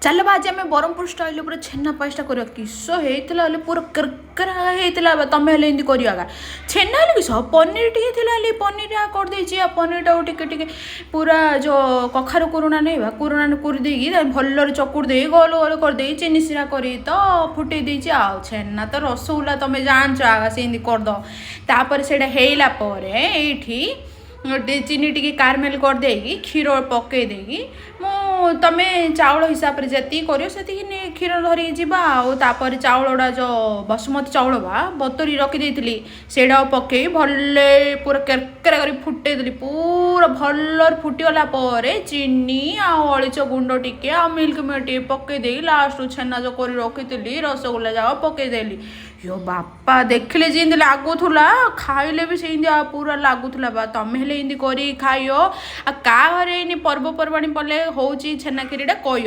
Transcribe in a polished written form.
चल आज आम ब्रह्मपुर स्टाइल पूरा छेना पायसटा करवा किस होता पूरा करकरा होता तुम हेल्ले करवा छेना हेल्ले किस पनीर टी पनीर करदे पनीर टाक टे पूरा जो कखार कुरुणा नहीं कुरुणा कुरदे भल चकुड़ दे गोल गोल करदे चीनी सिरा कर तो फुटे छेना तो रसगुल्ला तुम जान आगा से करद से ये चीनी टी कारमेल कर देगी क्षीर पकई देगी तुम चाउल हिसाब से जी कर क्षीर धरिकी जापर चाउल गुड़ा जो बसुमती चाउल बा बतरी रखी से पकई भले पूरा केरकेरा कर फुटेदेली पूरा भल फुटीगला चीनी आलिच गुंड टिके आ मिल्क मेड टे पकईदे लास्ट छेना जो कर रखी रसगुल्ला जाओ पकईदेली यो बापा देखले जी लगुला खाइले भी से पूरा लगुला बा तुम हेल्ले कर खाइयो आ का घरे पर्वपर्वाणी पड़े हूँ छेना खीरीटा कह